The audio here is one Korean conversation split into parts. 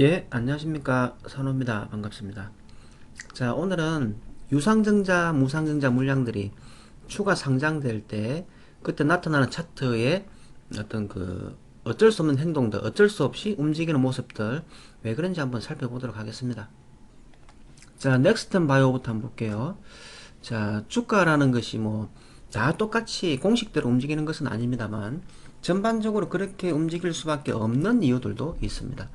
예, 안녕하십니까. 선호입니다. 반갑습니다. 자, 오늘은 유상증자, 무상증자 물량들이 추가 상장될 때 그때 나타나는 차트의 어떤 어쩔 수 없는 행동들, 어쩔 수 없이 움직이는 모습들 왜 그런지 한번 살펴보도록 하겠습니다. 자, 넥스턴 바이오부터 한번 볼게요. 자, 주가라는 것이 다 똑같이 공식대로 움직이는 것은 아닙니다만 전반적으로 그렇게 움직일 수밖에 없는 이유들도 있습니다.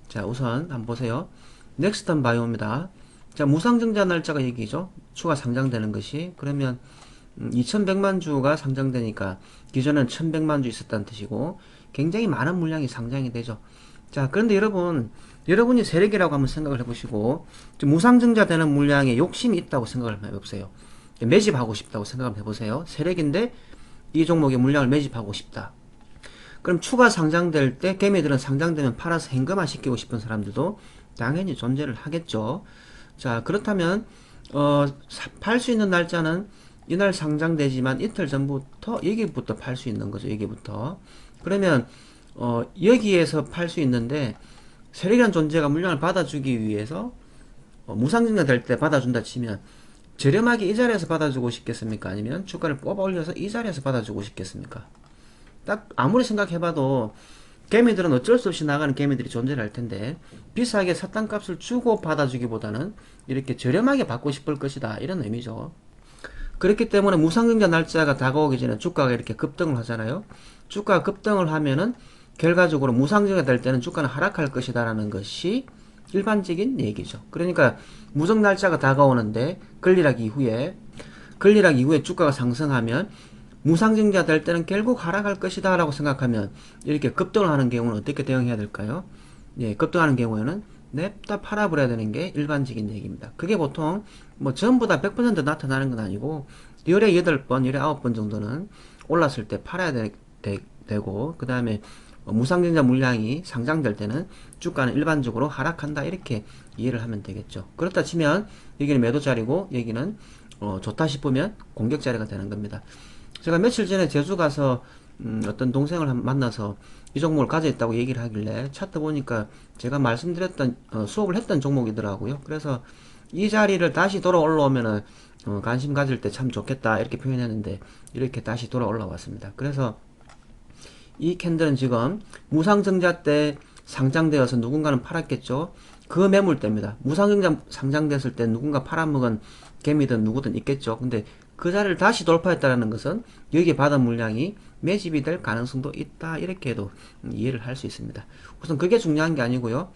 자, 우선 한번 보세요. 넥스턴 바이오입니다. 자, 무상증자 날짜가 여기죠. 추가 상장되는 것이. 그러면 2100만 주가 상장되니까 기존에는 1100만 주 있었다는 뜻이고 굉장히 많은 물량이 상장이 되죠. 자, 그런데 여러분이 세력이라고 한번 생각을 해보시고 무상증자 되는 물량에 욕심이 있다고 생각을 한번 해보세요. 매집하고 싶다고 생각을 해보세요. 세력인데 이 종목의 물량을 매집하고 싶다. 그럼 추가 상장될 때 개미들은 상장되면 팔아서 현금화 시키고 싶은 사람들도 당연히 존재를 하겠죠. 자, 그렇다면 팔 수 있는 날짜는 이날 상장되지만 이틀 전부터 여기부터 팔 수 있는 거죠. 여기부터. 그러면 여기에서 팔 수 있는데 세력이라는 존재가 물량을 받아주기 위해서 무상증자 될 때 받아준다 치면 저렴하게 이 자리에서 받아주고 싶겠습니까? 아니면 주가를 뽑아 올려서 이 자리에서 받아주고 싶겠습니까? 딱 아무리 생각해봐도 개미들은 어쩔 수 없이 나가는 개미들이 존재를 할 텐데 비싸게 사탕값을 주고 받아주기보다는 이렇게 저렴하게 받고 싶을 것이다 이런 의미죠. 그렇기 때문에 무상증자 날짜가 다가오기 전에 주가가 이렇게 급등을 하잖아요. 주가가 급등을 하면은 결과적으로 무상증자 될 때는 주가는 하락할 것이다 라는 것이 일반적인 얘기죠. 그러니까 무정 날짜가 다가오는데 근리락 이후에 주가가 상승하면 무상증자 될 때는 결국 하락할 것이다 라고 생각하면 이렇게 급등을 하는 경우는 어떻게 대응해야 될까요? 예, 급등하는 경우에는 냅다 팔아버려야 되는 게 일반적인 얘기입니다. 그게 보통 전부 다 100% 나타나는 건 아니고 열에 8번, 열에 9번 정도는 올랐을 때 팔아야 되고 그 다음에 무상증자 물량이 상장될 때는 주가는 일반적으로 하락한다 이렇게 이해를 하면 되겠죠. 그렇다 치면 여기는 매도 자리고 여기는 좋다 싶으면 공격 자리가 되는 겁니다. 제가 며칠 전에 제주 가서 어떤 동생을 만나서 이 종목을 가져 있다고 얘기를 하길래 차트 보니까 제가 말씀드렸던 수업을 했던 종목이더라고요. 그래서 이 자리를 다시 돌아 올라오면은 관심 가질 때 참 좋겠다 이렇게 표현했는데 이렇게 다시 돌아 올라왔습니다. 그래서 이 캔들은 지금 무상증자 때 상장되어서 누군가는 팔았겠죠. 그 매물대입니다. 무상증자 상장됐을 때 누군가 팔아먹은 개미든 누구든 있겠죠. 근데 그 자리를 다시 돌파했다는 것은 여기에 받은 물량이 매집이 될 가능성도 있다. 이렇게도 이해를 할 수 있습니다. 우선 그게 중요한 게 아니고요.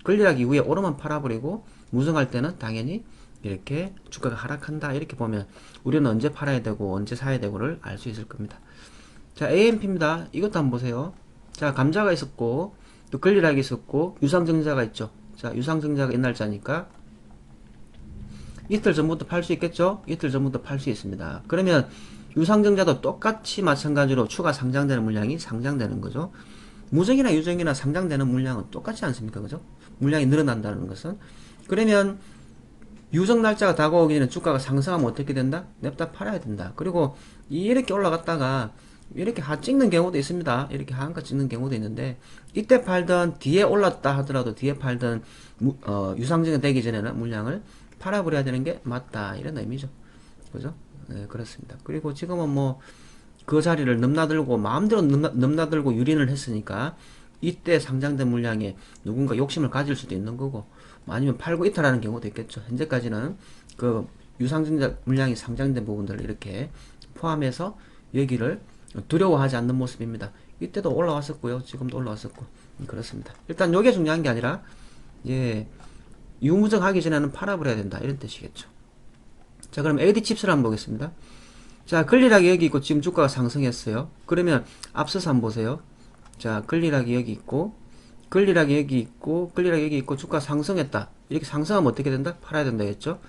권리락 이후에 오르면 팔아버리고 무성할 때는 당연히 이렇게 주가가 하락한다. 이렇게 보면 우리는 언제 팔아야 되고 언제 사야 되고를 알 수 있을 겁니다. 자, AMP입니다. 이것도 한번 보세요. 자, 감자가 있었고, 또 권리락이 있었고, 유상증자가 있죠. 자, 유상증자가 옛날자니까, 이틀 전부터 팔 수 있겠죠? 이틀 전부터 팔 수 있습니다. 그러면, 유상증자도 똑같이 마찬가지로 추가 상장되는 물량이 상장되는 거죠. 무정이나 유정이나 상장되는 물량은 똑같지 않습니까? 그죠? 물량이 늘어난다는 것은. 그러면, 유정 날짜가 다가오기 전에 주가가 상승하면 어떻게 된다? 냅다 팔아야 된다. 그리고 이렇게 올라갔다가 이렇게 하 찍는 경우도 있습니다. 이렇게 하한가 찍는 경우도 있는데 이때 팔던 뒤에 올랐다 하더라도 뒤에 팔던 유상증이 되기 전에는 물량을 팔아버려야 되는 게 맞다 이런 의미죠. 그죠? 네, 그렇습니다. 그리고 지금은 그 자리를 넘나들고 마음대로 넘나들고 유린을 했으니까 이때 상장된 물량에 누군가 욕심을 가질 수도 있는 거고 아니면 팔고 이탈하는 경우도 있겠죠. 현재까지는 그 유상증자 물량이 상장된 부분들을 이렇게 포함해서 여기를 두려워하지 않는 모습입니다. 이때도 올라왔었고요. 지금도 올라왔었고 그렇습니다. 일단 요게 중요한 게 아니라 예, 유무정하기 전에는 팔아버려야 된다 이런 뜻이겠죠. 자, 그럼 AD 칩스를 한번 보겠습니다. 자, 권리락이 여기 있고 지금 주가가 상승했어요. 그러면 앞서서 한번 보세요. 자, 권리락이 여기 있고 권리락이 여기 있고 권리락이 여기 있고 주가 상승했다. 이렇게 상승하면 어떻게 된다? 팔아야 된다 했죠.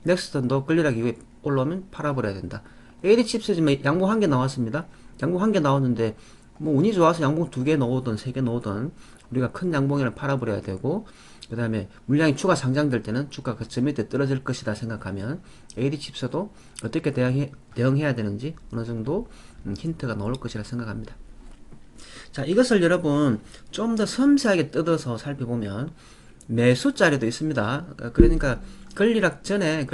넥스턴도 권리락이 위에 올라오면 팔아버려야 된다. AD 칩스 지금 양봉 한 개 나왔습니다. 양봉 한 개 나왔는데 운이 좋아서 양봉 두 개 넣으든 세 개 넣으든 우리가 큰 양봉에는 팔아버려야 되고 그 다음에 물량이 추가 상장될 때는 주가가 저 밑에 떨어질 것이다 생각하면 AD 칩스도 어떻게 대응해야 되는지 어느 정도 힌트가 나올 것이라 생각합니다. 자, 이것을 여러분 좀 더 섬세하게 뜯어서 살펴보면 매수 자리도 있습니다. 그러니까 권리락 전에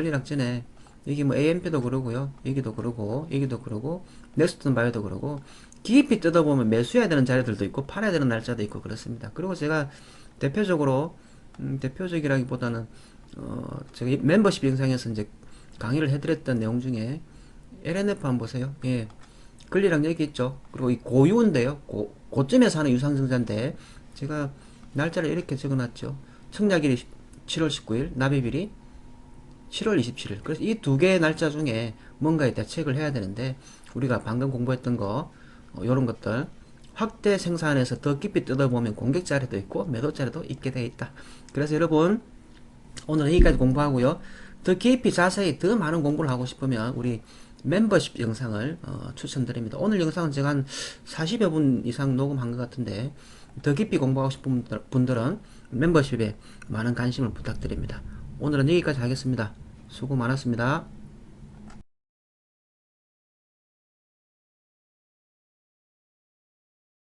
여기 뭐 AMP도 그러고요. 여기도 그러고 여기도 그러고 넥스트 바이오도 그러고 깊이 뜯어보면 매수해야 되는 자리들도 있고 팔아야 되는 날짜도 있고 그렇습니다. 그리고 제가 대표적으로 대표적이라기보다는 제가 멤버십 영상에서 이제 강의를 해드렸던 내용 중에 LNF 한번 보세요. 예. 권리랑 여기 있죠. 그리고 이 고유인데요. 고점에서 하는 유상증자인데 제가 날짜를 이렇게 적어놨죠. 청약일이 7월 19일, 납입일이 7월 27일. 그래서 이 두 개의 날짜 중에 뭔가에 대책을 해야 되는데 우리가 방금 공부했던 거 이런 것들 확대 생산해서 더 깊이 뜯어보면 공격 자리도 있고 매도 자리도 있게 되어 있다. 그래서 여러분 오늘 여기까지 공부하고요. 더 깊이 자세히 더 많은 공부를 하고 싶으면 우리 멤버십 영상을 추천드립니다. 오늘 영상은 제가 한 40여 분 이상 녹음한 것 같은데 더 깊이 공부하고 싶은 분들은 멤버십에 많은 관심을 부탁드립니다. 오늘은 여기까지 하겠습니다. 수고 많았습니다.